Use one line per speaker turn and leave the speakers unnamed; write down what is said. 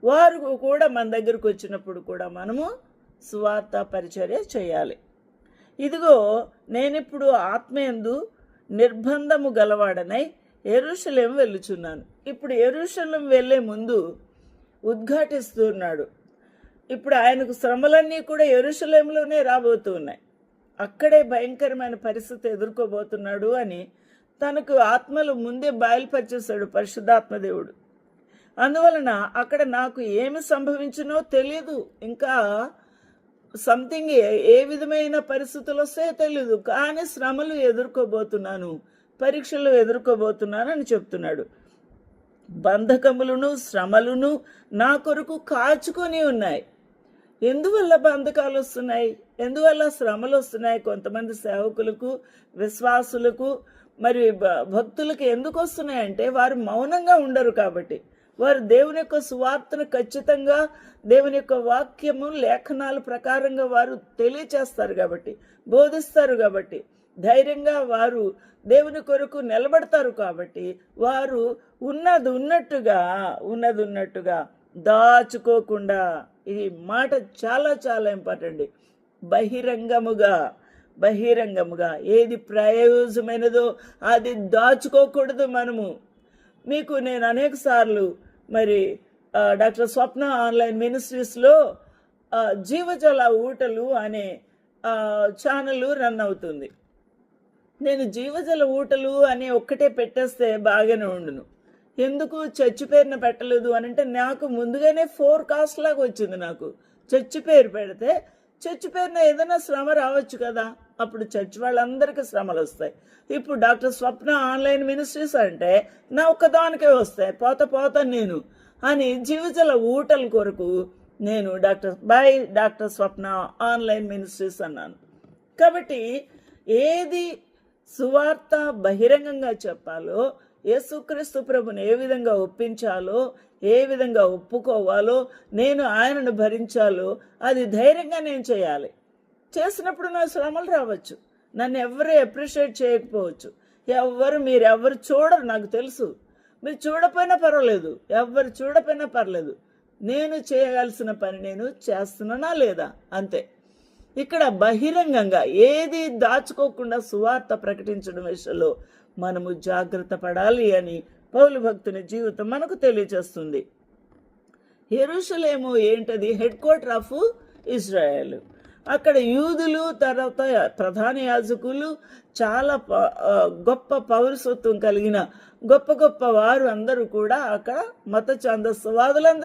వారు కూడా మన దగ్గరకు వచ్చినప్పుడు కూడా మనము సువార్త పరిచర్య చేయాలి. ఇదిగో నేనిప్పుడు ఆత్మయందు నిర్బంధము గలవాడనై యెరూషలేము వెళ్ళుచున్నాను. ఇప్పుడు యెరూషలేము వెళ్ళే ముందు ఉద్ఘాటిస్తున్నాడు. ఇప్పుడు ఆయనకు శ్రమలన్నీ కూడా యెరూషలేములోనే రాబోతూ ఉన్నాయి. అక్కడే భయంకరమైన పరిస్థితి ఎదుర్కోబోతున్నాడు అని తనకు ఆత్మలు ముందే బయలుపరిచేశాడు పరిశుద్ధాత్మ దేవుడు. అందువలన అక్కడ నాకు ఏమి సంభవించినో తెలియదు, ఇంకా సంథింగ్ ఏ విధమైన పరిస్థితులు వస్తాయో తెలియదు, కానీ శ్రమలు ఎదుర్కోబోతున్నాను, పరీక్షలు ఎదుర్కోబోతున్నాను అని చెప్తున్నాడు. బంధకములను శ్రమలను నా కొరకు కాచుకొని ఉన్నాయి. ఎందువల్ల బంధకాలు వస్తున్నాయి, ఎందువల్ల శ్రమలు వస్తున్నాయి? కొంతమంది సేవకులకు, విశ్వాసులకు, మరి భక్తులకు ఎందుకు వస్తున్నాయంటే వారు మౌనంగా ఉండరు కాబట్టి. వారు దేవుని యొక్క సువార్తను ఖచ్చితంగా, దేవుని యొక్క వాక్యము లేఖనాల ప్రకారంగా వారు తెలియచేస్తారు కాబట్టి, బోధిస్తారు కాబట్టి, ధైర్యంగా వారు దేవుని కొరకు నిలబడతారు కాబట్టి వారు ఉన్నది ఉన్నట్టుగా దాచుకోకుండా, ఈ మాట చాలా చాలా ఇంపార్టెంట్, బహిరంగముగా ఏది ప్రయోజనమైనదో అది దాచుకోకూడదు మనము. మీకు నేను అనేక సార్లు మరి డాక్టర్ స్వప్న ఆన్లైన్ మినిస్ట్రీస్లో జీవజల ఊటలు అనే ఛానల్ రన్ అవుతుంది. నేను జీవజల ఊటలు అని ఒక్కటే పెట్టేస్తే బాగానే ఉండును. ఎందుకు చర్చి పేరున పెట్టలేదు అని అంటే, నాకు ముందుగానే ఫోర్కాస్ట్ లాగా వచ్చింది. నాకు చర్చి పేరు పెడితే చర్చి పేరున ఏదైనా శ్రమ రావచ్చు కదా, అప్పుడు చర్చి వాళ్ళందరికీ శ్రమలు వస్తాయి. ఇప్పుడు డాక్టర్ స్వప్న ఆన్లైన్ మినిస్ట్రీస్ అంటే నా ఒక్కదానికే వస్తాయి, పోత నేను అని జీవజల ఊటల కొరకు నేను డాక్టర్ స్వప్న ఆన్లైన్ మినిస్ట్రీస్ అన్నాను. కాబట్టి ఏది సువార్త బహిరంగంగా చెప్పాలో, యేసుక్రీస్తు ప్రభుని ఏ విధంగా ఒప్పించాలో, ఏ విధంగా ఒప్పుకోవాలో, నేను ఆయనను భరించాలో అది ధైర్యంగా నేను చేయాలి. చేసినప్పుడు నా శ్రమలు రావచ్చు, నన్ను ఎవరు అప్రిషియేట్ చేయకపోవచ్చు, మీరెవరు చూడరు, నాకు తెలుసు. మీరు చూడపోయినా పర్వాలేదు, ఎవరు చూడపోయినా పర్లేదు, నేను చేయవలసిన పని నేను చేస్తున్నానా లేదా, అంతే. ఇక్కడ బహిరంగంగా ఏది దాచుకోకుండా సువార్త ప్రకటించడం విషయంలో మనము జాగ్రత్త పడాలి అని పౌలు భక్తుని జీవితం మనకు తెలియజేస్తుంది. యెరూషలేము ఏంటది? Head quarter of Israel. అక్కడ యూదులు, తర్వాత ప్రధాన యాజకులు, చాలా గొప్ప పౌరసత్వం కలిగిన గొప్ప వారు అందరూ కూడా అక్కడ మత ఛాందస్వాదులందరూ